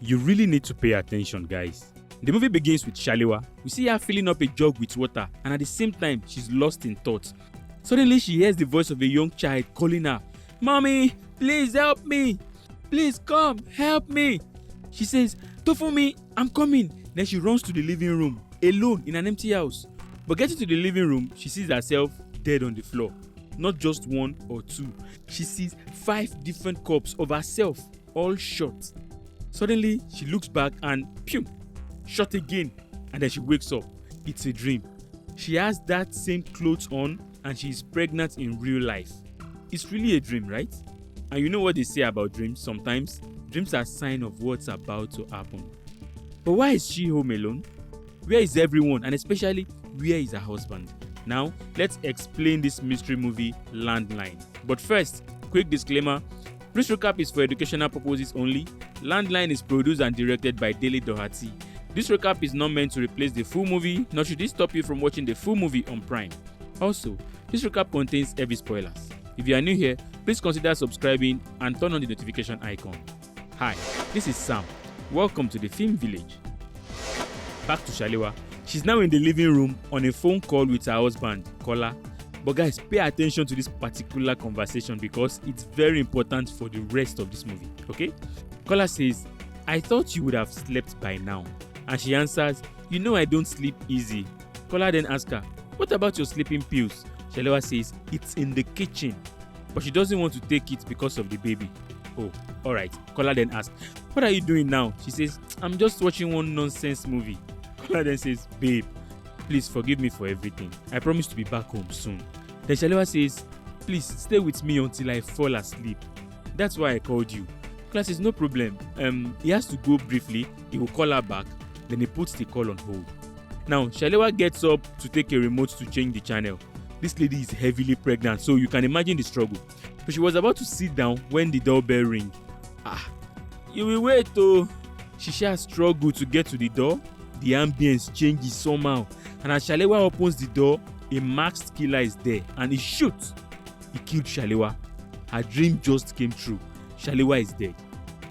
You really need to pay attention, guys. The movie begins with Shalewa. We see her filling up a jug with water, and at the same time, she's lost in thought. Suddenly, she hears the voice of a young child calling her, "Mommy, please help me. Please come, help me." She says, "Tofumi, I'm coming." Then she runs to the living room, alone in an empty house. But getting to the living room, she sees herself dead on the floor. Not just one or two. She sees 5 different corpses of herself, all shot. Suddenly, she looks back and pew, shot again, and then she wakes up. It's a dream. She has that same clothes on and she is pregnant in real life. It's really a dream, right? And you know what they say about dreams sometimes? Dreams are a sign of what's about to happen. But why is she home alone? Where is everyone, and especially where is her husband? Now, let's explain this mystery movie, Landline. But first, quick disclaimer. This recap is for educational purposes only. Landline is produced and directed by Dele Doherty. This recap is not meant to replace the full movie, nor should it stop you from watching the full movie on Prime. Also, this recap contains heavy spoilers. If you are new here, please consider subscribing and turn on the notification icon. Hi, this is Sam. Welcome to the Film Village. Back to Shalewa. She's now in the living room on a phone call with her husband, Kola. But guys, pay attention to this particular conversation because it's very important for the rest of this movie, okay? Kola says, "I thought you would have slept by now." And she answers, "You know I don't sleep easy." Kola then asks her, "What about your sleeping pills?" Shalewa says, "It's in the kitchen." But she doesn't want to take it because of the baby. Oh, alright. Kola then asks, "What are you doing now?" She says, "I'm just watching one nonsense movie." Kola then says, "Babe, please forgive me for everything. I promise to be back home soon." Then Shalewa says, "Please stay with me until I fall asleep. That's why I called you." Kola says, "No problem. He has to go briefly. He will call her back." Then he puts the call on hold. Now, Shalewa gets up to take a remote to change the channel. This lady is heavily pregnant, so you can imagine the struggle. So she was about to sit down when the doorbell rings. You will wait oh. She has struggled to get to the door. The ambience changes somehow. And as Shalewa opens the door, a masked killer is there and he shoots. He killed Shalewa. Her dream just came true. Shalewa is dead.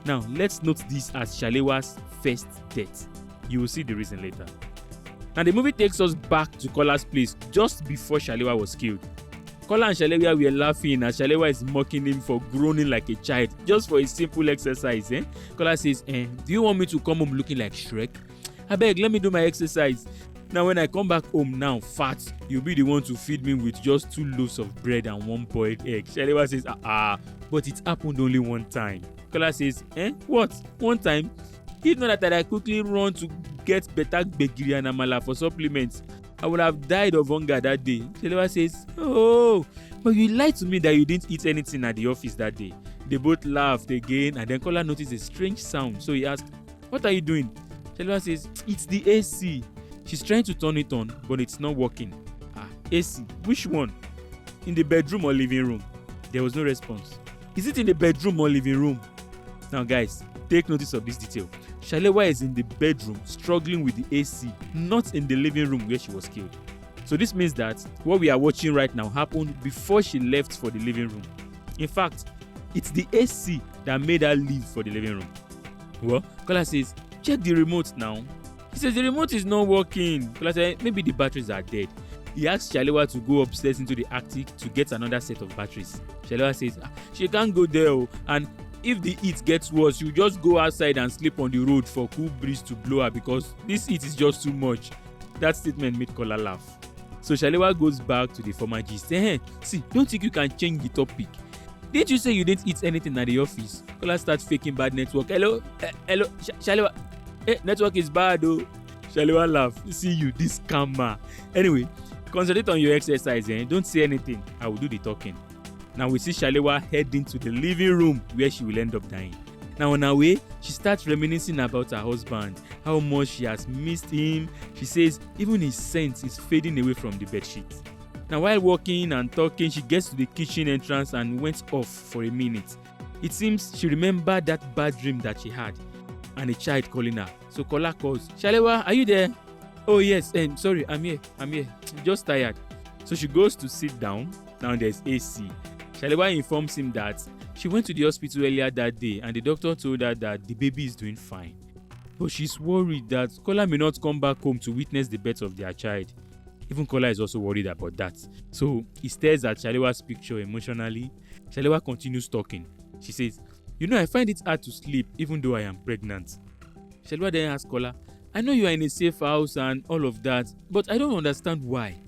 Now, let's note this as Shalewa's first death. You will see the reason later. Now, the movie takes us back to Kola's place just before Shalewa was killed. Kola and Shalewa were laughing as Shalewa is mocking him for groaning like a child just for a simple exercise. Kola says, "Do you want me to come home looking like Shrek? Abeg, let me do my exercise. Now when I come back home now fat, you'll be the one to feed me with just 2 loaves of bread and 1 boiled egg." Shalewa says, but it happened only one time. Kola says, what? One time? If not that I quickly run to get better gbegiri and amala for supplements, I would have died of hunger that day. Shalewa says, "Oh, but you lied to me that you didn't eat anything at the office that day." They both laughed again and then Kola noticed a strange sound. So he asked, "What are you doing?" Shalewa says, "It's the AC." She's trying to turn it on, but it's not working. AC? Which one? In the bedroom or living room? There was no response. Is it in the bedroom or living room? Now guys, take notice of this detail. Shalewa is in the bedroom struggling with the AC, not in the living room where she was killed. So this means that what we are watching right now happened before she left for the living room. In fact, it's the AC that made her leave for the living room. Well, Kola says, "Check the remote now." He says the remote is not working. Kola says maybe the batteries are dead. He asks Shalewa to go upstairs into the attic to get another set of batteries. Shalewa says she can't go there and if the heat gets worse, you just go outside and sleep on the road for cool breeze to blow her because this heat is just too much. That statement made Kola laugh. So Shalewa goes back to the former gist. See, don't think you can change the topic. Didn't you say you didn't eat anything at the office? Kola starts faking bad network. Hello, Shalewa. Network is bad though. Shalewa laugh. See you, this scammer. Anyway, Concentrate on your exercise, don't say anything. I will do the talking. Now we see Shalewa heading to the living room where she will end up dying. Now on her way, she starts reminiscing about her husband, how much she has missed him. She says even his scent is fading away from the bedsheet. Now while walking and talking, she gets to the kitchen entrance and went off for a minute. It seems she remembered that bad dream that she had and a child calling her. So Kola calls, Shalewa, are you there? Oh yes, sorry, I'm here. Just tired. So she goes to sit down. Now there's AC. Shalewa informs him that she went to the hospital earlier that day and the doctor told her that the baby is doing fine. But she's worried that Kola may not come back home to witness the birth of their child. Even Kola is also worried about that. So he stares at Shalewa's picture emotionally. Shalewa continues talking. She says, I find it hard to sleep even though I am pregnant. Shalewa then asks Kola, I know you are in a safe house and all of that, but I don't understand why.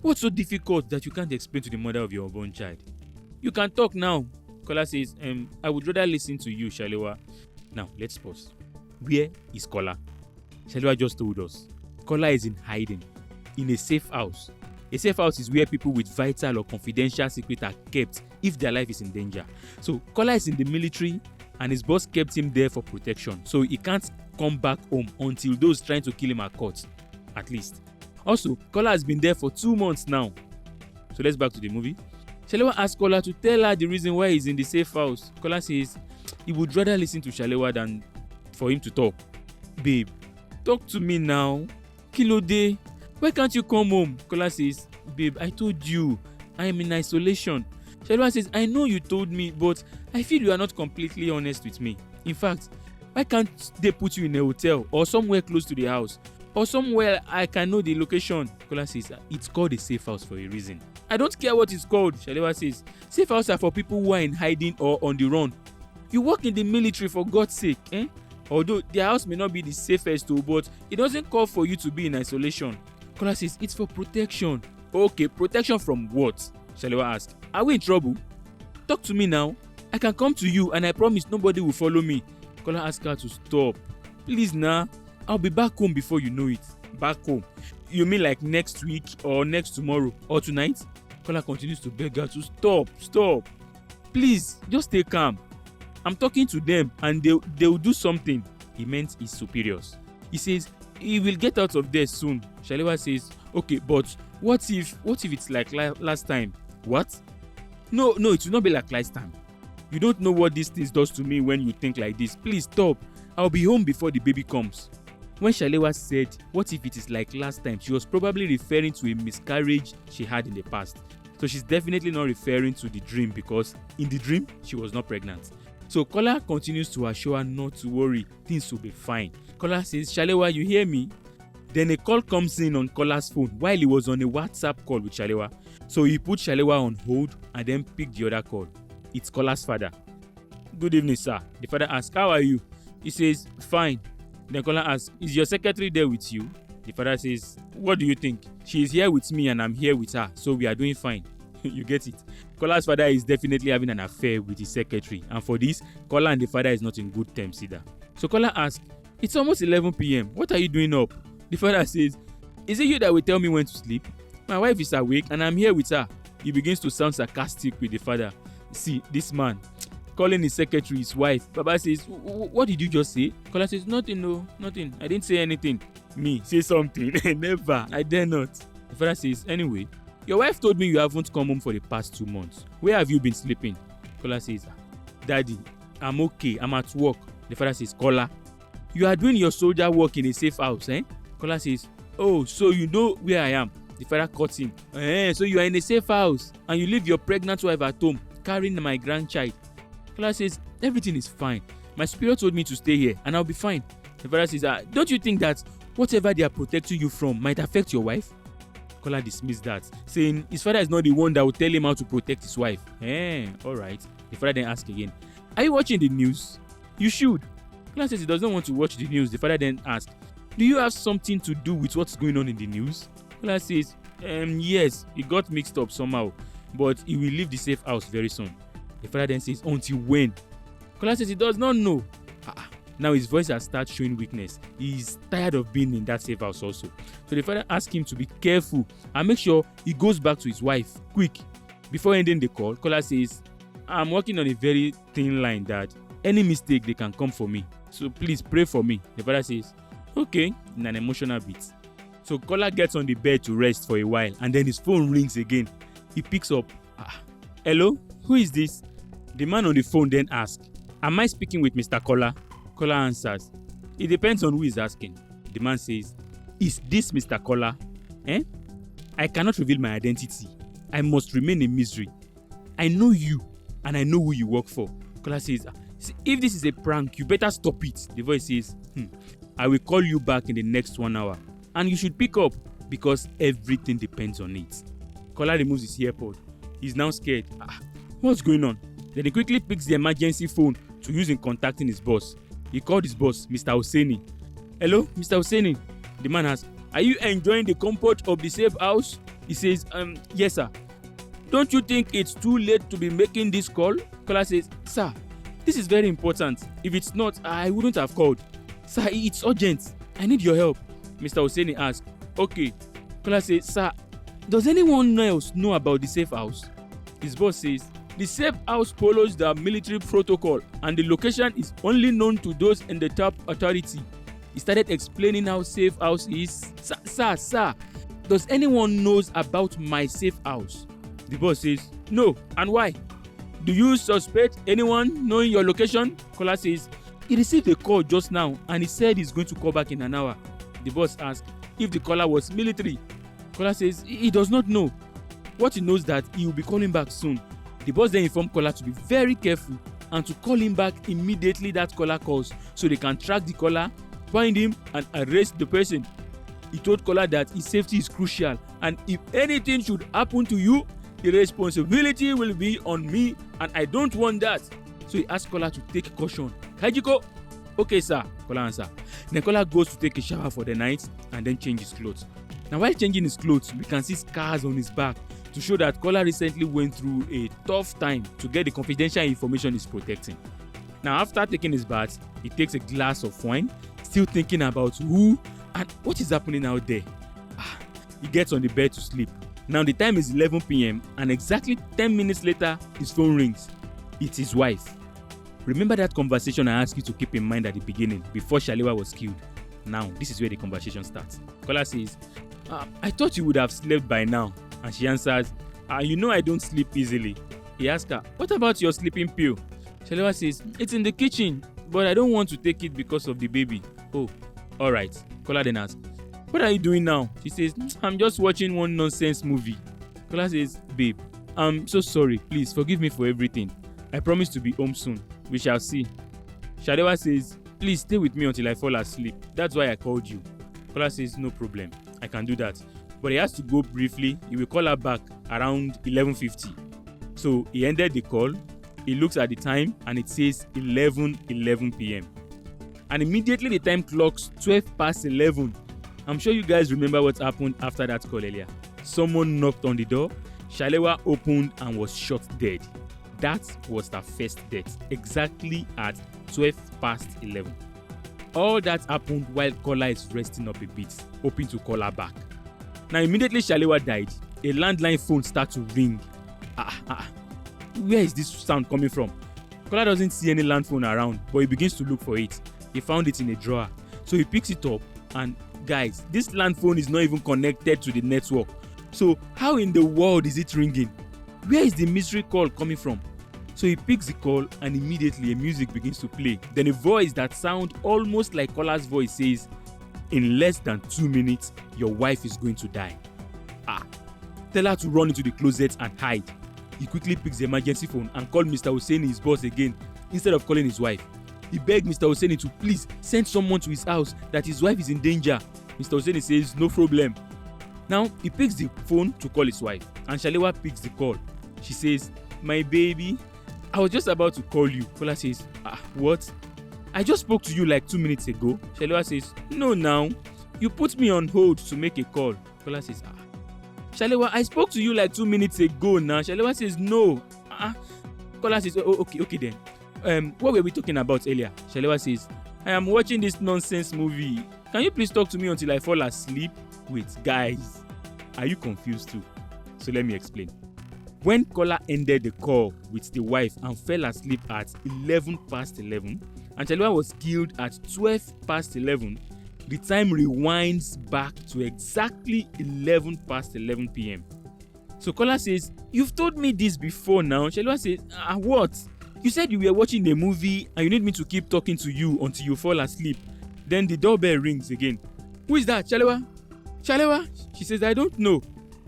What's so difficult that you can't explain to the mother of your unborn child? You can talk now. Kola says, I would rather listen to you, Shalewa. Now, let's pause. Where is Kola? Shalewa just told us. Kola is in hiding, in a safe house. A safe house is where people with vital or confidential secrets are kept if their life is in danger. So, Kola is in the military and his boss kept him there for protection. So, he can't come back home until those trying to kill him are caught, at least. Also, Kola has been there for 2 months now. So, let's back to the movie. Shalewa asks Kola to tell her the reason why he's in the safe house. Kola says he would rather listen to Shalewa than for him to talk. Babe, talk to me now. Kilode, why can't you come home? Kola says, babe, I told you, I am in isolation. Shalewa says, I know you told me, but I feel you are not completely honest with me. In fact, why can't they put you in a hotel or somewhere close to the house? Or somewhere I can know the location? Kola says, it's called a safe house for a reason. I don't care what it's called, Shalewa says. Safe houses are for people who are in hiding or on the run. You work in the military for God's sake, Although their house may not be the safest too, but it doesn't call for you to be in isolation. Kola says, it's for protection. Okay, protection from what? Shalewa asks. Are we in trouble? Talk to me now. I can come to you and I promise nobody will follow me. Kola asks her to stop. Please nah. I'll be back home before you know it. Back home? You mean like next week or next tomorrow or tonight? Kola continues to beg her to stop. Please, just stay calm. I'm talking to them and they will do something. He meant his superiors. He says he will get out of there soon. Shalewa says, okay, but what if it's like last time? What? No, it will not be like last time. You don't know what these things does to me when you think like this. Please stop. I'll be home before the baby comes. When Shalewa said, what if it is like last time, she was probably referring to a miscarriage she had in the past. So she's definitely not referring to the dream because in the dream, she was not pregnant. So Kola continues to assure her not to worry, things will be fine. Kola says, Shalewa, you hear me? Then a call comes in on Kola's phone while he was on a WhatsApp call with Shalewa. So he put Shalewa on hold and then picked the other call. It's Kola's father. Good evening, sir. The father asks, how are you? He says, fine. Then Kola asks, is your secretary there with you? The father says, what do you think? She is here with me and I'm here with her, so we are doing fine. You get it? Kola's father is definitely having an affair with his secretary, and for this, Kola and the father is not in good terms either. So Kola asks, it's almost 11 p.m. What are you doing up? The father says, is it you that will tell me when to sleep? My wife is awake and I'm here with her. He begins to sound sarcastic with the father. See, this man, calling his secretary his wife. Baba says, what did you just say? Kola says, nothing, no, nothing. I didn't say anything. Me, say something. Never, I dare not. The father says, anyway, your wife told me you haven't come home for the past 2 months. Where have you been sleeping? Kola says, Daddy, I'm okay, I'm at work. The father says, Kola, you are doing your soldier work in a safe house, eh? Kola says, oh, so you know where I am. The father cuts him. So you are in a safe house and you leave your pregnant wife at home carrying my grandchild. Kola says, everything is fine. My superior told me to stay here and I'll be fine. The father says, don't you think that whatever they are protecting you from might affect your wife? Kola dismissed that, saying his father is not the one that will tell him how to protect his wife. Alright. The father then asked again, are you watching the news? You should. Kola says he doesn't want to watch the news. The father then asked, do you have something to do with what's going on in the news? Kola says, yes, he got mixed up somehow, but he will leave the safe house very soon. The father then says, until when? Kola says he does not know. Now his voice has started showing weakness. He's tired of being in that safe house also. So the father asks him to be careful and make sure he goes back to his wife quick. Before ending the call, caller says, I'm working on a very thin line, Dad. Any mistake, they can come for me. So please pray for me. The father says, okay, in an emotional beat. So caller gets on the bed to rest for a while and then his phone rings again. He picks up. Hello? Who is this? The man on the phone then asks, am I speaking with Mr. Caller? Caller answers, it depends on who is asking. The man says, is this Mr. Caller? I cannot reveal my identity. I must remain in misery. I know you and I know who you work for. Caller says, if this is a prank, you better stop it. The voice says, I will call you back in the next 1 hour and you should pick up because everything depends on it. Caller removes his earpod. He's now scared. What's going on? Then he quickly picks the emergency phone to use in contacting his boss. He called his boss, Mr. Hosseini. Hello, Mr. Hosseini. The man asks, are you enjoying the comfort of the safe house? He says, yes, sir. Don't you think it's too late to be making this call? Caller says, sir, this is very important. If it's not, I wouldn't have called. Sir, it's urgent. I need your help. Mr. Hosseini asks, okay. Caller says, sir, does anyone else know about the safe house? His boss says, the safe house follows the military protocol and the location is only known to those in the top authority. He started explaining how safe house is. Sir, does anyone knows about my safe house? The boss says, no, and why? Do you suspect anyone knowing your location? Caller says, he received a call just now and he said he's going to call back in an hour. The boss asks if the caller was military. Caller says he does not know. What he knows that he will be calling back soon. The boss then informed caller to be very careful and to call him back immediately that caller calls so they can track the caller, find him and arrest the person. He told caller that his safety is crucial and if anything should happen to you, the responsibility will be on me and I don't want that. So he asked caller to take caution. Kajiko? Okay, sir, caller answer. Then caller goes to take a shower for the night and then change his clothes. Now while changing his clothes, we can see scars on his back to show that caller recently went through a tough time to get the confidential information he's protecting. Now after taking his bath, he takes a glass of wine, still thinking about who and what is happening out there. He gets on the bed to sleep. Now the time is 11 p.m. and exactly 10 minutes later, his phone rings. It's his wife. Remember that conversation I asked you to keep in mind at the beginning before Shalewa was killed? Now this is where the conversation starts. Caller says, I thought you would have slept by now. And she answers, you know I don't sleep easily. He asks her, what about your sleeping pill? Shalewa says, it's in the kitchen, but I don't want to take it because of the baby. Oh, alright. Caller then asks, what are you doing now? She says, I'm just watching one nonsense movie. Caller says, babe, I'm so sorry. Please forgive me for everything. I promise to be home soon. We shall see. Shalewa says, please stay with me until I fall asleep. That's why I called you. Caller says, no problem. I can do that. But he has to go briefly. He will call her back around 11:50. So he ended the call. He looks at the time and it says 11 p.m. And immediately the time clocks 12 past 11. I'm sure you guys remember what happened after that call earlier. Someone knocked on the door. Shalewa opened and was shot dead. That was her first death, exactly at 12 past 11. All that happened while caller is resting up a bit, hoping to call her back. Now immediately Shalewa died, a landline phone starts to ring. Where is this sound coming from? Caller doesn't see any land phone around, but he begins to look for it. He found it in a drawer. So he picks it up and guys, this land phone is not even connected to the network. So how in the world is it ringing? Where is the mystery call coming from? So he picks the call and immediately a music begins to play. Then a voice that sounds almost like caller's voice says, in less than 2 minutes, your wife is going to die. Tell her to run into the closet and hide. He quickly picks the emergency phone and calls Mr. Hosseini, his boss, again, instead of calling his wife. He begged Mr. Hosseini to please send someone to his house that his wife is in danger. Mr. Hosseini says, no problem. Now, he picks the phone to call his wife and Shalewa picks the call. She says, my baby, I was just about to call you. Caller says, what? I just spoke to you like 2 minutes ago. Shalewa says, no now. You put me on hold to make a call. Caller says, Shalewa, I spoke to you like 2 minutes ago now. Shalewa says, no. Caller says, okay then. What were we talking about earlier? Shalewa says, I am watching this nonsense movie. Can you please talk to me until I fall asleep? Wait, guys, are you confused too? So let me explain. When caller ended the call with the wife and fell asleep at 11 past 11, and Shalewa was killed at 12 past 11, the time rewinds back to exactly 11 past 11 p.m. So caller says, "You've told me this before now." Shalewa says, "What? You said you were watching a movie and you need me to keep talking to you until you fall asleep." Then the doorbell rings again. "Who is that, Shalewa? Shalewa?" She says, "I don't know.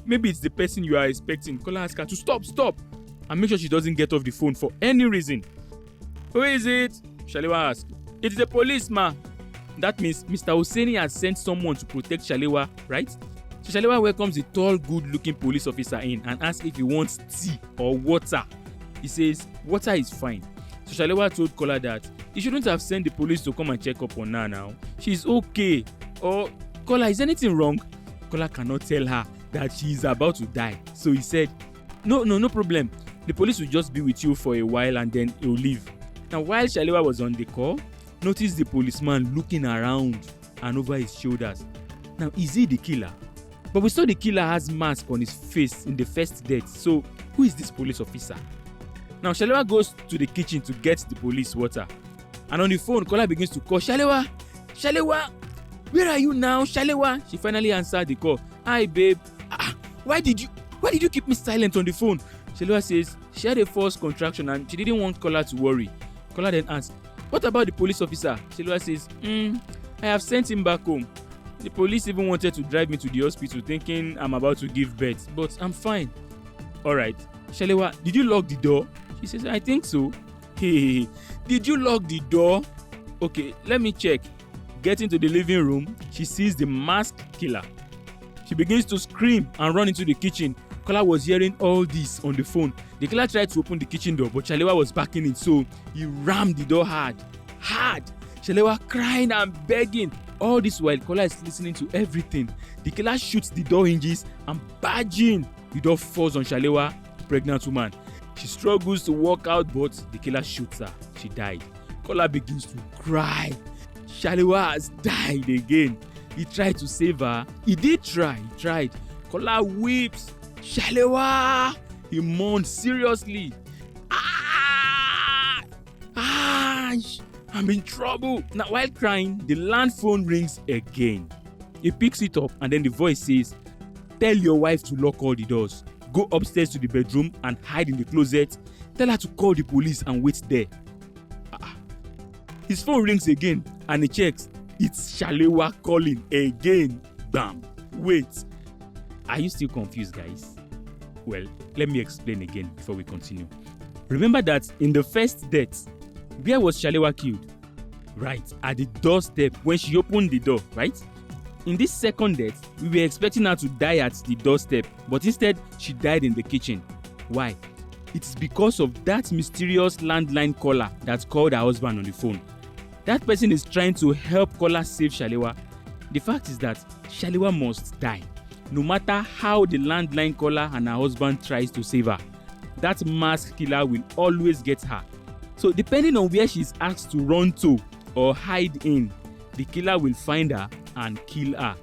Maybe it's the person you are expecting." Caller asks her to stop, and make sure she doesn't get off the phone for any reason. "Who is it?" Shalewa asks. "It's the police, ma." That means Mr. Hosseini has sent someone to protect Shalewa, right? So Shalewa welcomes the tall, good-looking police officer in and asks if he wants tea or water. He says water is fine. So Shalewa told caller that he shouldn't have sent the police to come and check up on her now. She's okay. Or, "Caller, is anything wrong?" Caller cannot tell her that she is about to die. So he said, No problem. The police will just be with you for a while and then he'll leave." Now, while Shalewa was on the call, noticed the policeman looking around and over his shoulders. Now, is he the killer? But we saw the killer has mask on his face in the first death. So, who is this police officer? Now, Shalewa goes to the kitchen to get the police water. And on the phone, caller begins to call, "Shalewa! Shalewa! Where are you now, Shalewa?" She finally answered the call. "Hi, babe. Why did you keep me silent on the phone?" Shalewa says she had a false contraction and she didn't want caller to worry. Caller then asks, "What about the police officer?" Shalewa says, "I have sent him back home. The police even wanted to drive me to the hospital thinking I'm about to give birth, but I'm fine." "Alright, Shalewa, did you lock the door?" She says, "I think so." "Hey, did you lock the door?" "Okay, let me check." Getting to the living room, she sees the masked killer. She begins to scream and run into the kitchen. Caller was hearing all this on the phone. The killer tried to open the kitchen door, but Shalewa was backing it, so he rammed the door hard. Shalewa crying and begging. All this while, caller is listening to everything. The killer shoots the door hinges and barging. The door falls on Shalewa, the pregnant woman. She struggles to walk out, but the killer shoots her. She died. Caller begins to cry. Shalewa has died again. He tried to save her. He tried. Caller weeps. "Shalewa!" He mourned seriously. I'm in trouble. Now, while crying, the land phone rings again. He picks it up and then the voice says, "Tell your wife to lock all the doors. Go upstairs to the bedroom and hide in the closet. Tell her to call the police and wait there." His phone rings again and he checks. It's Shalewa calling again. Bam. Wait. Are you still confused, guys? Well, let me explain again before we continue. Remember that in the first death, where was Shalewa killed? Right, at the doorstep when she opened the door, right? In this second death, we were expecting her to die at the doorstep, but instead, she died in the kitchen. Why? It's because of that mysterious landline caller that called her husband on the phone. That person is trying to help caller save Shalewa. The fact is that Shalewa must die, no matter how the landline caller and her husband tries to save her. That masked killer will always get her. So depending on where she's asked to run to or hide in, the killer will find her and kill her.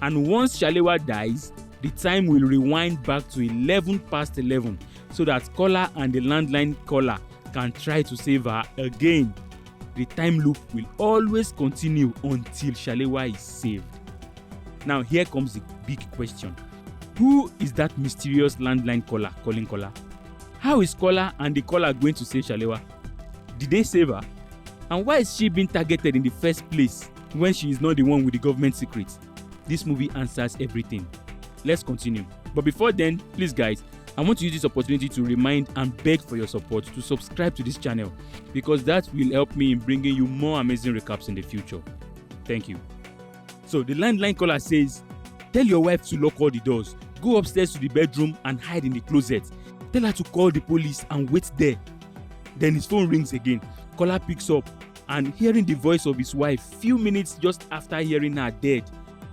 And once Shalewa dies, the time will rewind back to 11 past 11 so that caller and the landline caller can try to save her again. The time loop will always continue until Shalewa is saved. Now here comes the big question. Who is that mysterious landline caller calling caller? How is caller and the caller going to save Shalewa? Did they save her? And why is she being targeted in the first place when she is not the one with the government secrets? This movie answers everything. Let's continue. But before then, please guys, I want to use this opportunity to remind and beg for your support to subscribe to this channel because that will help me in bringing you more amazing recaps in the future. Thank you. So the landline caller says, "Tell your wife to lock all the doors. Go upstairs to the bedroom and hide in the closet. Tell her to call the police and wait there." Then his phone rings again. Caller picks up and hearing the voice of his wife few minutes just after hearing her dead,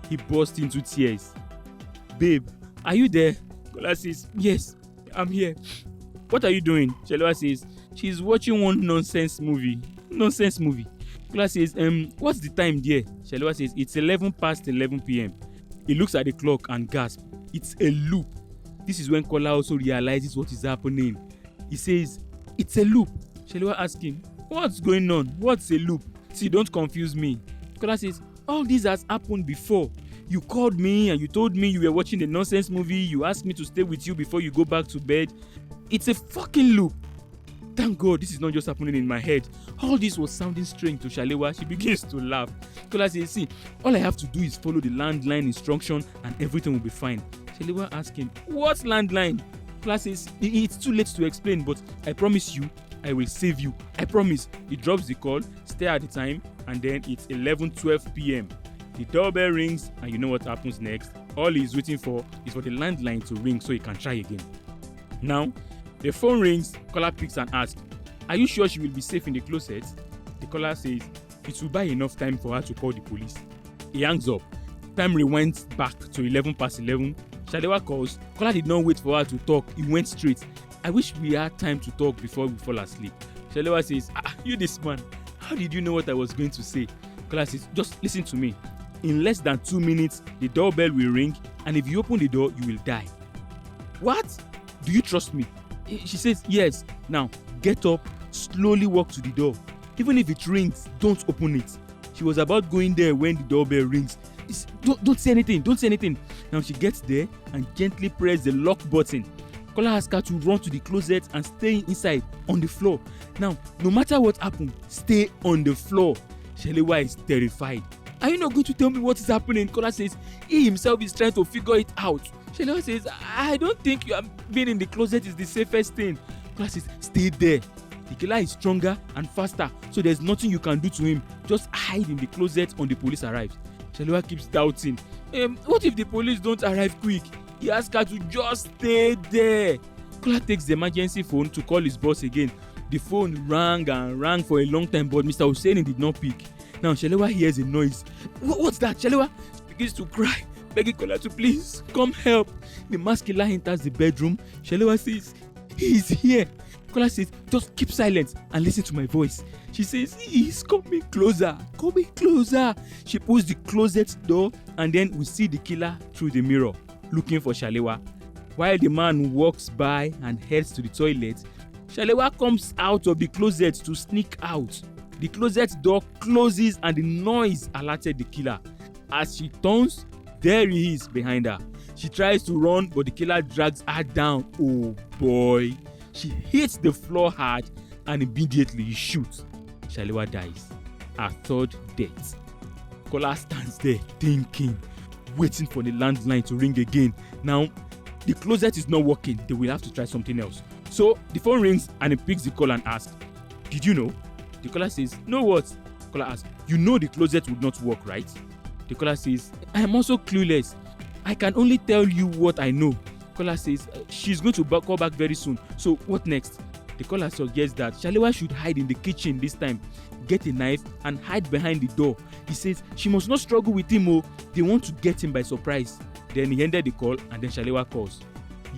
he burst into tears. "Babe, are you there?" Caller says, "Yes, I'm here." "What are you doing?" Shalewa says, "She's watching one nonsense movie." "Nonsense movie?" Kola says, what's the time there? Shalewa says, it's 11 past 11 p.m. He looks at the clock and gasps. It's a loop. This is when Kola also realizes what is happening. He says, it's a loop. Shalewa asks him, what's going on? What's a loop? See, don't confuse me. Kola says, all this has happened before. You called me and you told me you were watching a nonsense movie. You asked me to stay with you before you go back to bed. It's a fucking loop. Thank God this is not just happening in my head. All this was sounding strange to Shalewa. She begins to laugh. Kola says, see, all I have to do is follow the landline instruction and everything will be fine. Shalewa asks him, what landline? Kola says, it's too late to explain, but I promise you, I will save you. I promise. He drops the call, stare at the time, and then it's 11:12 p.m. The doorbell rings, and you know what happens next. All he's waiting for is for the landline to ring so he can try again. Now, the phone rings, caller picks and asks, are you sure she will be safe in the closet? The caller says, it will buy enough time for her to call the police. He hangs up. Time rewinds back to 11 past 11. Shalewa calls. Caller did not wait for her to talk. He went straight. I wish we had time to talk before we fall asleep. Shalewa says, you this man. How did you know what I was going to say? Caller says, just listen to me. In less than 2 minutes, the doorbell will ring, and if you open the door, you will die. What? Do you trust me? She says, yes. Now, get up, slowly walk to the door. Even if it rings, don't open it. She was about going there when the doorbell rings. Don't say anything, don't say anything. Now she gets there and gently presses the lock button. Kola asks her to run to the closet and stay inside on the floor. Now, no matter what happens, stay on the floor. Shalewa is terrified. Are you not going to tell me what is happening? Kola says he himself is trying to figure it out. Shalewa says, I don't think being in the closet is the safest thing. Kola says, stay there. The killer is stronger and faster, so there's nothing you can do to him. Just hide in the closet when the police arrives. Shalewa keeps doubting. What if the police don't arrive quick? He asks her to just stay there. Kola takes the emergency phone to call his boss again. The phone rang and rang for a long time, but Mr. Hussein did not pick. Now Shalewa hears a noise. What's that? Shalewa begins to cry, begging Kola to please come help. The masked killer enters the bedroom. Shalewa says, he is here. Kola says, just keep silent and listen to my voice. She says, he is coming closer, coming closer. She pulls the closet door and then we see the killer through the mirror, looking for Shalewa. While the man walks by and heads to the toilet, Shalewa comes out of the closet to sneak out. The closet door closes and the noise alerted the killer. As she turns, there he is behind her. She tries to run, but the killer drags her down. Oh boy. She hits the floor hard and immediately he shoots. Shalewa dies. Her third death. Kola stands there thinking, waiting for the landline to ring again. Now, the closet is not working. They will have to try something else. So the phone rings and he picks the call and asks, did you know? The caller says, no what? Kola asks, you know the closet would not work, right? The caller says, I am also clueless. I can only tell you what I know. Kola says, she's going to call back very soon. So what next? The caller suggests that Shalewa should hide in the kitchen this time, get a knife and hide behind the door. He says she must not struggle with him. They want to get him by surprise. Then he ended the call and then Shalewa calls.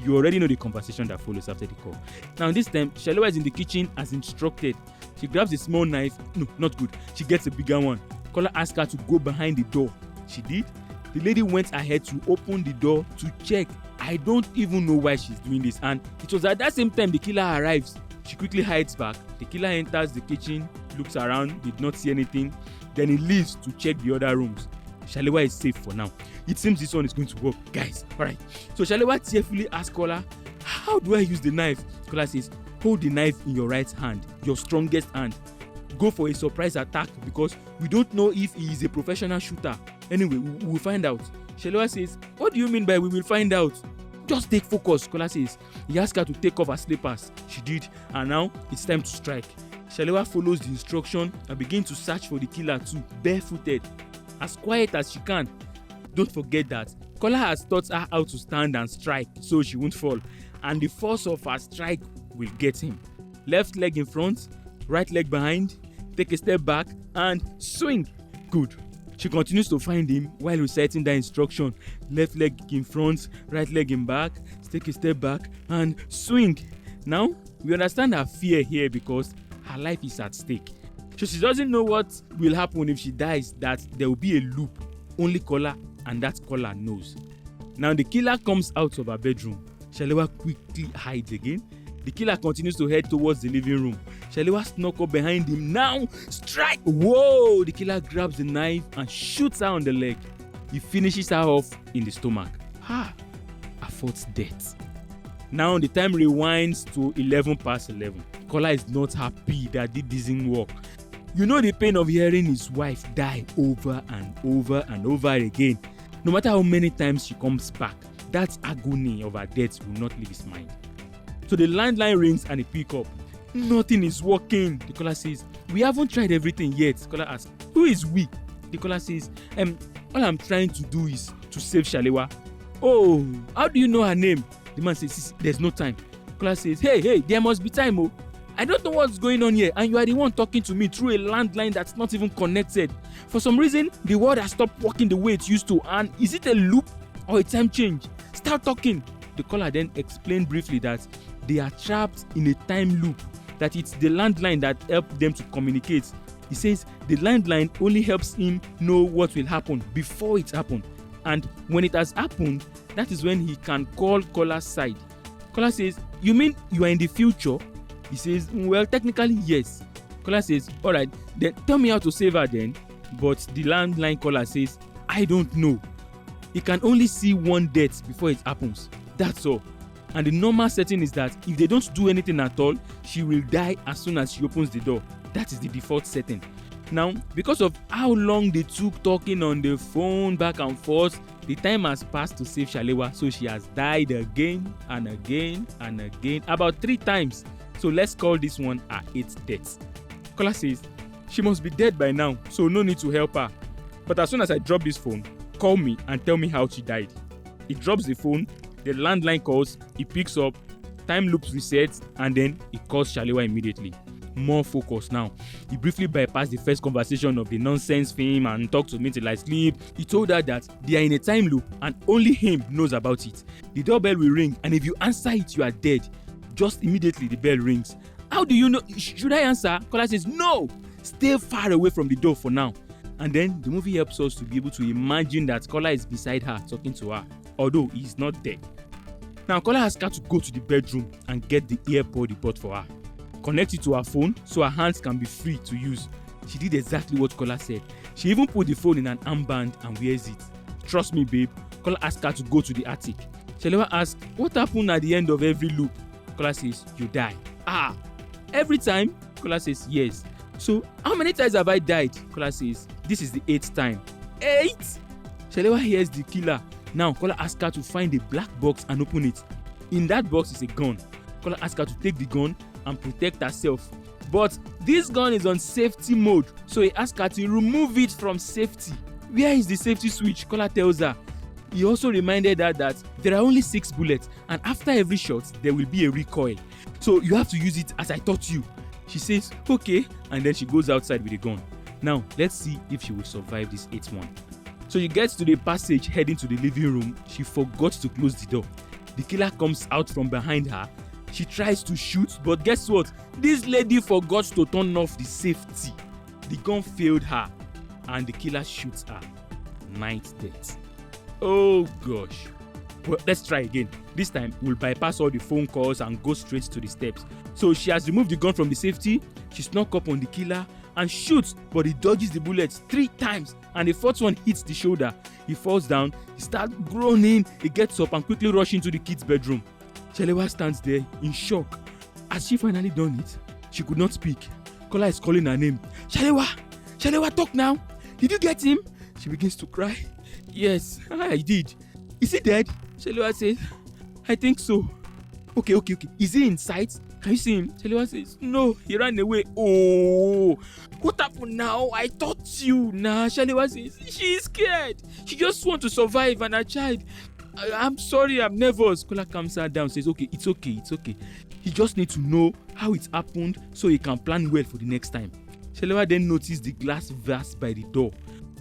You already know the conversation that follows after the call. Now this time, Shalewa is in the kitchen as instructed. She grabs a small knife. No, not good. She gets a bigger one. Kola asks her to go behind the door. She did. The lady went ahead to open the door to check. I don't even know why she's doing this. And it was at that same time the killer arrives. She quickly hides back. The killer enters the kitchen, looks around, did not see anything. Then he leaves to check the other rooms. Shalewa is safe for now. It seems this one is going to work. Guys, alright. So Shalewa tearfully asks Kola, how do I use the knife? Kola says, hold the knife in your right hand, your strongest hand. Go for a surprise attack because we don't know if he is a professional shooter. Anyway, we will find out. Shalewa says, what do you mean by we will find out? Just take focus, Kola says. He asked her to take off her slippers. She did, and now it's time to strike. Shalewa follows the instruction and begins to search for the killer too, barefooted, as quiet as she can. Don't forget that Kola has taught her how to stand and strike so she won't fall, and the force of her strike will get him. Left leg in front, right leg behind, take a step back and swing. Good. She continues to find him while reciting the instruction. Left leg in front, right leg in back, take a step back and swing. Now, we understand her fear here because her life is at stake. So she doesn't know what will happen if she dies, that there will be a loop. Only Kola and that Kola knows. Now the killer comes out of her bedroom. Shalewa quickly hides again. The killer continues to head towards the living room. Shalewa snuck up behind him. Now, strike! Whoa! The killer grabs the knife and shoots her on the leg. He finishes her off in the stomach. Her fourth death. Now the time rewinds to 11 past 11. Kola is not happy that this didn't work. You know the pain of hearing his wife die over and over and over again. No matter how many times she comes back, that agony of her death will not leave his mind. So the landline rings and he picks up. Nothing is working. The caller says, we haven't tried everything yet. The caller asks, who is we? The caller says, all I'm trying to do is to save Shalewa. Oh, how do you know her name? The man says, there's no time. The caller says, hey, there must be time. Oh, I don't know what's going on here, and you are the one talking to me through a landline that's not even connected. For some reason, the world has stopped working the way it used to, and is it a loop or a time change? Start talking. The caller then explained briefly that they are trapped in a time loop, that it's the landline that helped them to communicate. He says the landline only helps him know what will happen before it happened, and when it has happened, that is when he can call caller's side. Caller says, you mean you are in the future? He says, well, technically yes. Caller says, all right, then tell me how to save her then. But the landline caller says, I don't know. He can only see one death before it happens. That's all. And the normal setting is that if they don't do anything at all, she will die as soon as she opens the door. That is the default setting. Now, because of how long they took talking on the phone back and forth, the time has passed to save Shalewa, so she has died again and again and again, about 3 times. So let's call this one her 8th death. Caller says, she must be dead by now, so no need to help her. But as soon as I drop this phone, call me and tell me how she died. He drops the phone, the landline calls, he picks up, time loops resets, and then he calls Shalewa immediately. More focus now. He briefly bypassed the first conversation of the nonsense film and talked to me till I sleep. He told her that they are in a time loop and only him knows about it. The doorbell will ring, and if you answer it, you are dead. Just immediately the bell rings. How do you know? Should I answer? Caller says, no! Stay far away from the door for now. And then the movie helps us to be able to imagine that Caller is beside her talking to her, although he is not there. Now Caller asks her to go to the bedroom and get the earpod he bought for her. Connect it to her phone so her hands can be free to use. She did exactly what Caller said. She even put the phone in an armband and wears it. Trust me, babe. Caller asks her to go to the attic. Shalewa asks, what happened at the end of every loop? Caller says, you die. Every time? Caller says, yes. So, how many times have I died? Caller says, this is the 8th time. 8? Shalewa hears the killer. Now, Caller asks her to find a black box and open it. In that box is a gun. Caller asks her to take the gun and protect herself. But this gun is on safety mode, so he asks her to remove it from safety. Where is the safety switch? Caller tells her. He also reminded her that there are only 6 bullets, and after every shot, there will be a recoil. So you have to use it as I taught you. She says, okay, and then she goes outside with the gun. Now, let's see if she will survive this 8th one. So she gets to the passage heading to the living room. She forgot to close the door. The killer comes out from behind her. She tries to shoot, but guess what? This lady forgot to turn off the safety. The gun failed her, and the killer shoots her. 9th death. Oh gosh. Well, let's try again. This time, we'll bypass all the phone calls and go straight to the steps. So she has removed the gun from the safety. She snuck up on the killer and shoots, but he dodges the bullets 3 times, and the 4th one hits the shoulder. He falls down, he starts groaning, he gets up and quickly rushes into the kid's bedroom. Shalewa stands there in shock. Has she finally done it? She could not speak. Caller is calling her name. Shalewa! Shalewa, talk now! Did you get him? She begins to cry. Yes, I did. Is he dead? Shalewa says, I think so. Okay. Is he in sight? Can you see him? Shalewa says, no, he ran away. Oh, what happened now? I taught you. Nah, Shalewa says, she is scared. She just wants to survive and her child. I'm sorry, I'm nervous. Kola calms her down, says, okay. He just needs to know how it happened so he can plan well for the next time. Shalewa then noticed the glass vase by the door.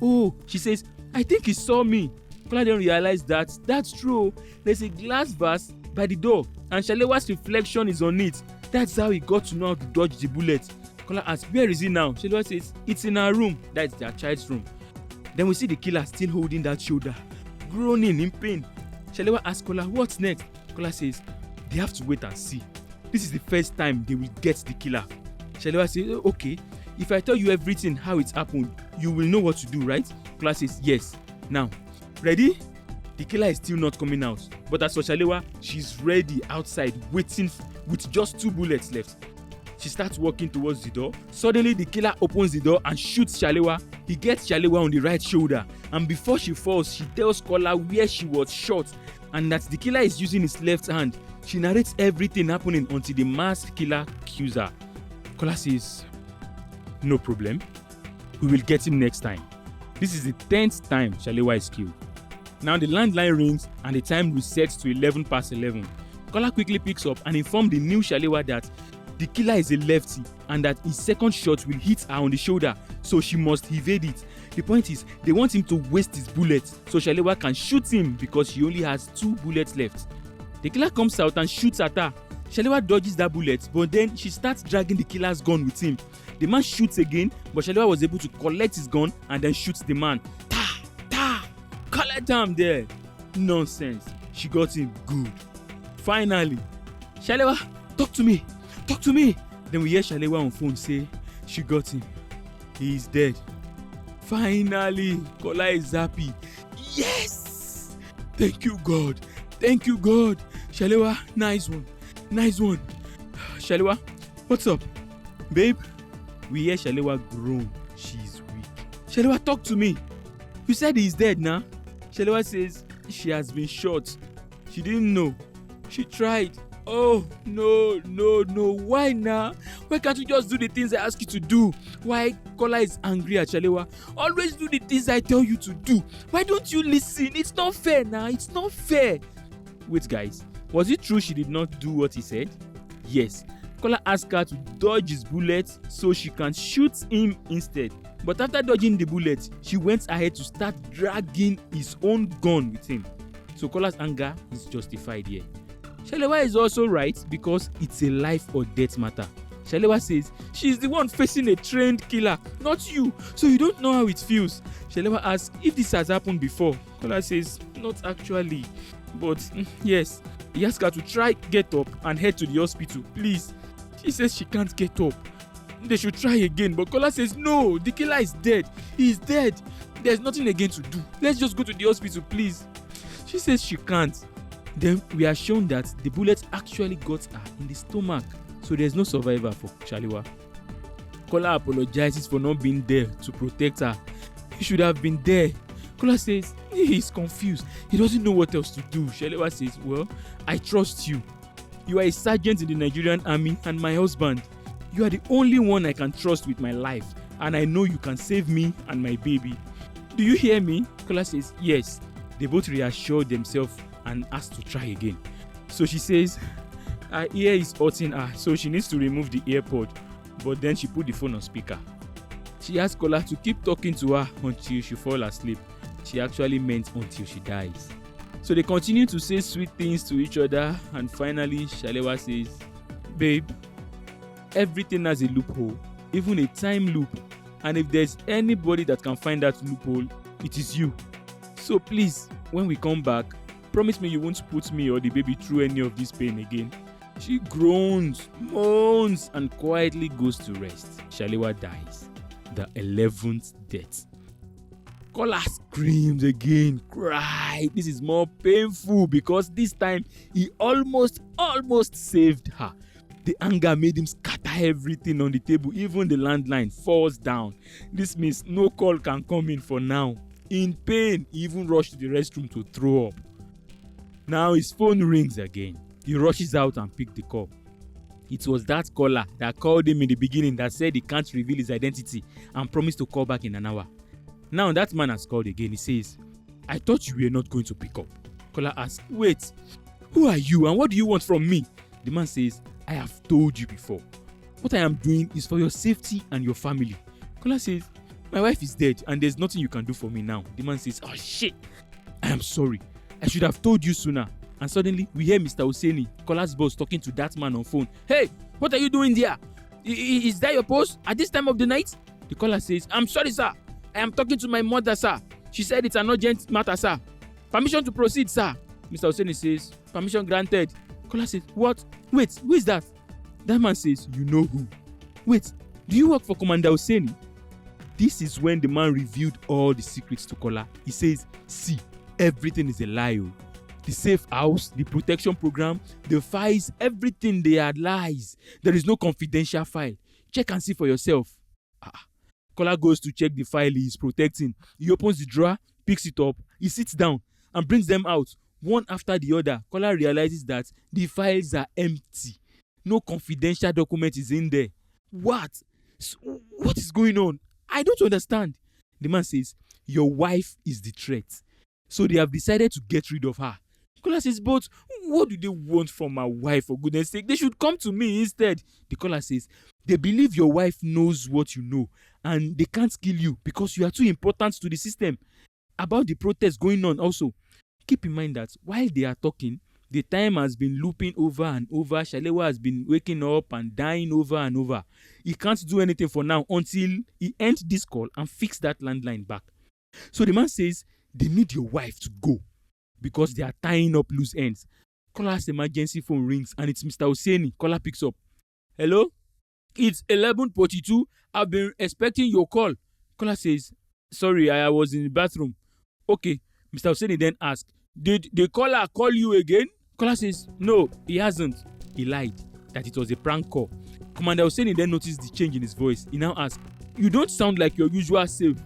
Oh, she says, I think he saw me. Kola then realized that that's true. There's a glass vase by the door and Shalewa's reflection is on it. That's how he got to know how to dodge the bullet. Kola asks, where is he now? Shalewa says, it's in her room. That's their child's room. Then we see the killer still holding that shoulder, groaning in pain. Shalewa asks Kola, what's next? Kola says, they have to wait and see. This is the first time they will get the killer. Shalewa says, okay, if I tell you everything how it happened, you will know what to do, right? Kola says, yes. Now, ready? The killer is still not coming out. But as for Shalewa, she's ready outside, waiting with just 2 bullets left. She starts walking towards the door. Suddenly, the killer opens the door and shoots Shalewa. He gets Shalewa on the right shoulder. And before she falls, she tells Kola where she was shot and that the killer is using his left hand. She narrates everything happening until the masked killer kills her. Kola says, no problem. We will get him next time. This is the 10th time Shalewa is killed. Now the landline rings and the time resets to 11 past 11. Kola quickly picks up and informs the new Shalewa that the killer is a lefty and that his second shot will hit her on the shoulder, so she must evade it. The point is, they want him to waste his bullets so Shalewa can shoot him because she only has 2 bullets left. The killer comes out and shoots at her. Shalewa dodges that bullet, but then she starts dragging the killer's gun with him. The man shoots again, but Shalewa was able to collect his gun and then shoots the man. Ta! Ta! Collect him there! Nonsense. She got him good. Finally, Shalewa, talk to me! Talk to me! Then we hear Shalewa on phone say, she got him. He is dead. Finally, Kola is happy. Yes! Thank you, God. Thank you, God. Shalewa, nice one. Nice one. Shalewa, what's up? Babe? We hear Shalewa groan. She's weak. Shalewa, talk to me. You said he's dead now. Shalewa says she has been shot. She didn't know. She tried. Oh, no. Why now? Why can't you just do the things I ask you to do? Why? Kola is angry at Shalewa. Always do the things I tell you to do. Why don't you listen? It's not fair now. It's not fair. Wait, guys. Was it true she did not do what he said? Yes. Kola asked her to dodge his bullet so she can shoot him instead. But after dodging the bullet, she went ahead to start dragging his own gun with him. So Kola's anger is justified here. Shalewa is also right because it's a life or death matter. Shalewa says she's the one facing a trained killer, not you, so you don't know how it feels. Shalewa asks if this has happened before. Kola says not actually, but yes. He asks her to try get up and head to the hospital, please. She says she can't get up. They should try again, but Kola says no, the killer is dead. He is dead. There's nothing again to do. Let's just go to the hospital, please. She says she can't. Then we are shown that the bullet actually got her in the stomach, so there's no survivor for Shalewa. Kola apologizes for not being there to protect her. He should have been there. Kola says he is confused. He doesn't know what else to do. Shalewa says, well, I trust you. You are a sergeant in the Nigerian army and my husband. You are the only one I can trust with my life, and I know you can save me and my baby. Do you hear me? Kola says, yes. They both reassured themselves and asked to try again. So she says her ear is hurting her, so she needs to remove the earpod. But then she put the phone on speaker. She asked Kola to keep talking to her until she falls asleep. She actually meant until she dies. So they continue to say sweet things to each other, and finally Shalewa says, babe, everything has a loophole, even a time loop, and if there's anybody that can find that loophole, it is you. So please, when we come back, promise me you won't put me or the baby through any of this pain again. She groans, moans, and quietly goes to rest. Shalewa dies. The 11th death. Kola screams again, cry. This is more painful because this time he almost saved her. The anger made him scatter everything on the table. Even the landline falls down. This means no call can come in for now. In pain, he even rushed to the restroom to throw up. Now his phone rings again. He rushes out and picks the call. It was that caller that called him in the beginning that said he can't reveal his identity and promised to call back in an hour. Now that man has called again. He says, I thought you were not going to pick up. Caller asks, wait, who are you and what do you want from me? The man says, I have told you before. What I am doing is for your safety and your family. Caller says, my wife is dead and there's nothing you can do for me now. The man says, oh shit, I am sorry. I should have told you sooner. And suddenly we hear Mr. Hussaini, Kola's boss, talking to that man on phone. Hey, what are you doing there? Is that your post at this time of the night? The caller says, I'm sorry, sir. I am talking to my mother, sir. She said it's an urgent matter, sir. Permission to proceed, sir. Mr. Hosseini says, permission granted. Caller says, what? Wait, who is that? That man says, you know who. Wait, do you work for Commander Hosseini? This is when the man revealed all the secrets to caller. He says, see, everything is a lie. The safe house, the protection program, the files, everything they are lies. There is no confidential file. Check and see for yourself. Caller goes to check the file he is protecting. He opens the drawer, picks it up, he sits down and brings them out. One after the other, caller realizes that the files are empty. No confidential document is in there. What? What is going on? I don't understand. The man says, your wife is the threat. So they have decided to get rid of her. Caller says, but what do they want from my wife, for goodness sake? They should come to me instead. The caller says, they believe your wife knows what you know and they can't kill you because you are too important to the system. About the protest going on also, keep in mind that while they are talking, the time has been looping over and over. Shalewa has been waking up and dying over and over. He can't do anything for now until he ends this call and fix that landline back. So the man says, they need your wife to go because they are tying up loose ends. Caller's emergency phone rings and it's Mr. Hosseini. Caller picks up. Hello? It's 11:42. I've been expecting your call. Caller says, sorry, I was in the bathroom. Okay. Mr. Hosseini then asks, did the caller call you again? Caller says, no, he hasn't. He lied that it was a prank call. Commander Hosseini then noticed the change in his voice. He now asks, you don't sound like your usual self.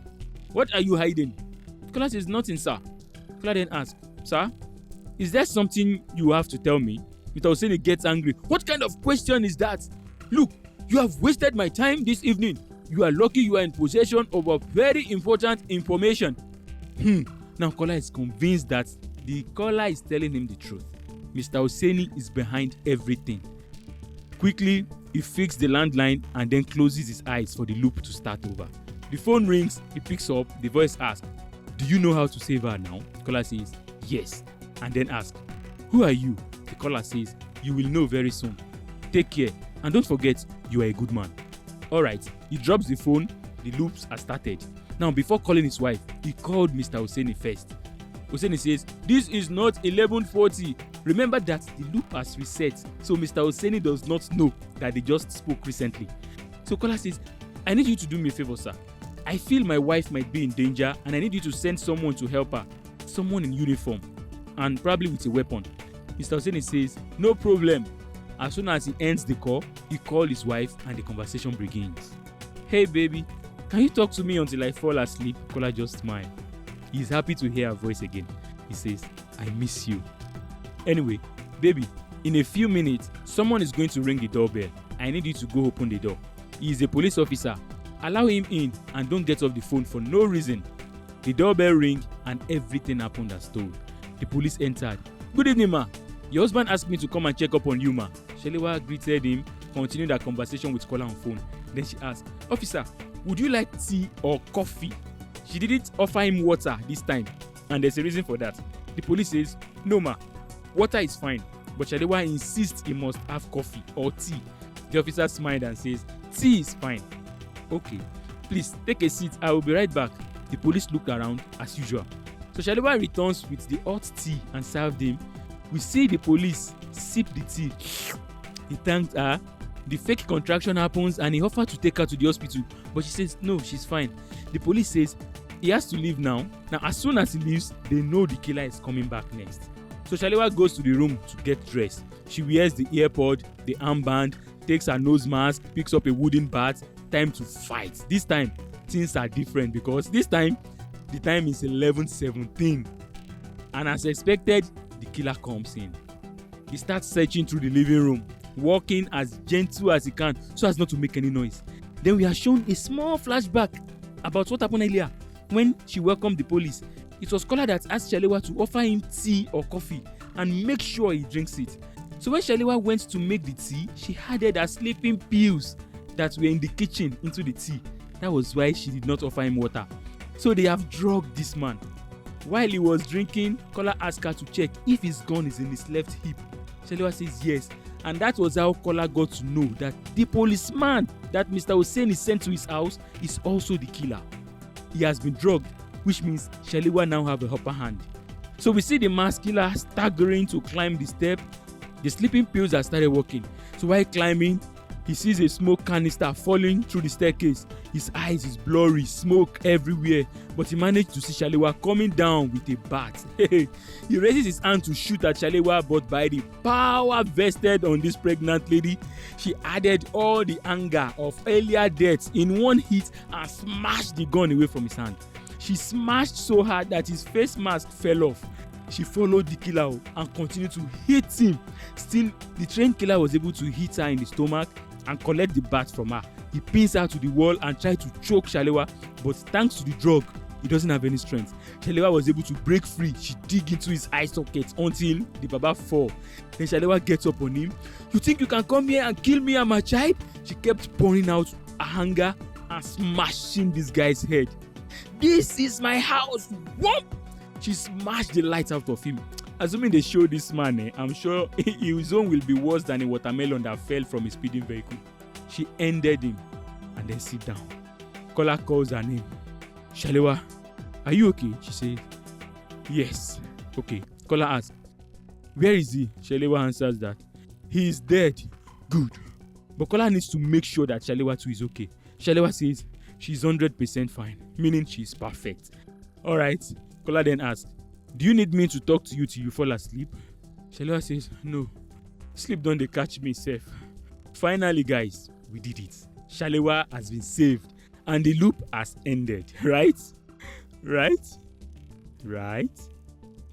What are you hiding? Caller says, nothing, sir. Caller then asks, sir, is there something you have to tell me? Mr. Hosseini gets angry. What kind of question is that? Look, you have wasted my time this evening. You are lucky you are in possession of a very important information. Now caller is convinced that the caller is telling him the truth. Mr. Hosseini is behind everything. Quickly, he fixed the landline and then closes his eyes for the loop to start over. The phone rings, he picks up, the voice asks, do you know how to save her now? The caller says, yes, and then asks, who are you? The caller says, you will know very soon. Take care, and don't forget, you are a good man. Alright, he drops the phone, the loops are started. Now, before calling his wife, he called Mr. Hosseini first. Hosseini says, this is not 11:40. Remember that the loop has reset, so Mr. Hosseini does not know that they just spoke recently. So caller says, I need you to do me a favor, sir. I feel my wife might be in danger and I need you to send someone to help her. Someone in uniform and probably with a weapon. Mr. Hosseini says, no problem. As soon as he ends the call, he calls his wife and the conversation begins. Hey baby, can you talk to me until I fall asleep? Caller just smiled. He is happy to hear her voice again. He says, I miss you. Anyway, baby, in a few minutes, someone is going to ring the doorbell. I need you to go open the door. He is a police officer. Allow him in and don't get off the phone for no reason. The doorbell rang and everything happened as told. The police entered. Good evening, ma. Your husband asked me to come and check up on you, ma. Shalewa greeted him, continued her conversation with caller on phone. Then she asked, Officer, would you like tea or coffee? She didn't offer him water this time, and there's a reason for that. The police says, no, ma. Water is fine, but Shalewa insists he must have coffee or tea. The officer smiled and says, tea is fine. Okay, please take a seat. I will be right back. The police looked around as usual. So Shalewa returns with the hot tea and served him. We see the police sip the tea. He thanked her. The fake contraction happens and he offered to take her to the hospital, but she says no, she's fine. The police says he has to leave now. Now as soon as he leaves, they know the killer is coming back next. So Shalewa goes to the room to get dressed. She wears the earpod, the armband, takes her nose mask, picks up a wooden bat. Time to fight. This time things are different because this time the time is 11:17, and as expected, the killer comes in. He starts searching through the living room, walking as gentle as he can so as not to make any noise. Then we are shown a small flashback about what happened earlier when she welcomed the police. It was caller that asked Shalewa to offer him tea or coffee and make sure he drinks it. So when Shalewa went to make the tea, she added her sleeping pills that were in the kitchen into the tea. That was why she did not offer him water. So they have drugged this man. While he was drinking, caller asked her to check if his gun is in his left hip. Shalewa says yes, And that was how Kola got to know that the policeman that Mr. Hussein is sent to his house is also the killer. He has been drugged, which means Shaliwa now have a upper hand. So we see the mass killer staggering to climb the step. The sleeping pills have started working. So while climbing, he sees a smoke canister falling through the staircase. His eyes is blurry, smoke everywhere. But he managed to see Shaliwa coming down with a bat. He raises his hand to shoot at Shaliwa, but by the power vested on this pregnant lady, she added all the anger of earlier deaths in one hit and smashed the gun away from his hand. She smashed so hard that his face mask fell off. She followed the killer and continued to hit him. Still, the trained killer was able to hit her in the stomach and collect the bat from her. He pins her to the wall and tried to choke Shaliwa, but thanks to the drug, he doesn't have any strength. Shaliwa was able to break free. She dig into his eye socket until the baba fall. Then Shaliwa gets up on him. "You think you can come here and kill me and my child?" She kept pouring out her anger and smashing this guy's head. "This is my house!" Whoop! She smashed the lights out of him. Assuming they show this man, I'm sure his own will be worse than a watermelon that fell from a speeding vehicle. She ended him and then sit down. Kola calls her name. "Shaliwa, are you okay?" She said, "Yes." "Okay." Kola asks, "Where is he?" Shaliwa answers that he is dead. "Good." But Kola needs to make sure that Shaliwa too is okay. Shaliwa says she's 100% fine, meaning she's perfect. Alright. Kola then asks, "Do you need me to talk to you till you fall asleep?" Shaliwa says, "No. Sleep don't they catch me safe." Finally, guys, we did it. Shaliwa has been saved and the loop has ended. Right?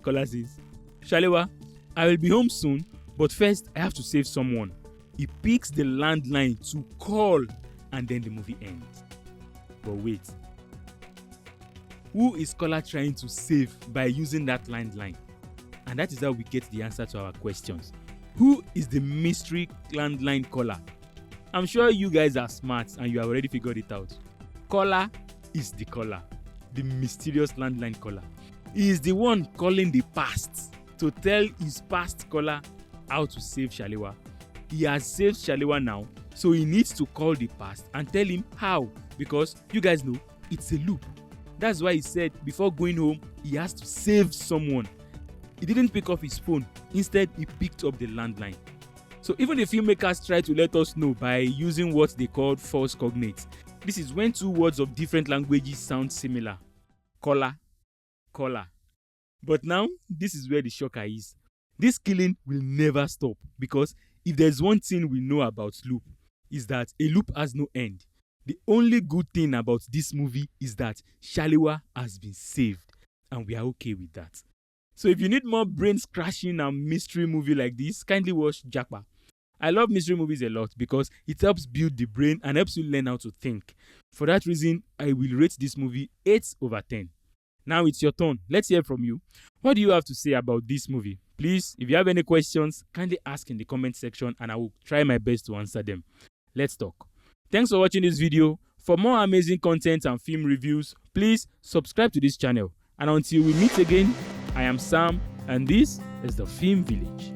Kola says, "Shaliwa, I will be home soon, but first I have to save someone." He picks the landline to call and then the movie ends. But wait. Who is Kola trying to save by using that landline? And that is how we get the answer to our questions. Who is the mystery landline caller? I'm sure you guys are smart and you have already figured it out. Kola is the caller, the mysterious landline caller. He is the one calling the past to tell his past caller how to save Shaliwa. He has saved Shaliwa now, so he needs to call the past and tell him how, because you guys know it's a loop. That's why he said before going home, he has to save someone. He didn't pick up his phone. Instead, he picked up the landline. So even the filmmakers try to let us know by using what they call false cognates. This is when two words of different languages sound similar. Kola, Kola. But now, this is where the shocker is. This killing will never stop, because if there's one thing we know about loop, is that a loop has no end. The only good thing about this movie is that Shaliwa has been saved, and we are okay with that. So if you need more brain-scratching and mystery movie like this, kindly watch Japa. I love mystery movies a lot because it helps build the brain and helps you learn how to think. For that reason, I will rate this movie 8/10. Now it's your turn. Let's hear from you. What do you have to say about this movie? Please, if you have any questions, kindly ask in the comment section and I will try my best to answer them. Let's talk. Thanks for watching this video. For more amazing content and film reviews, please subscribe to this channel. And until we meet again, I am Sam and this is the Film Village.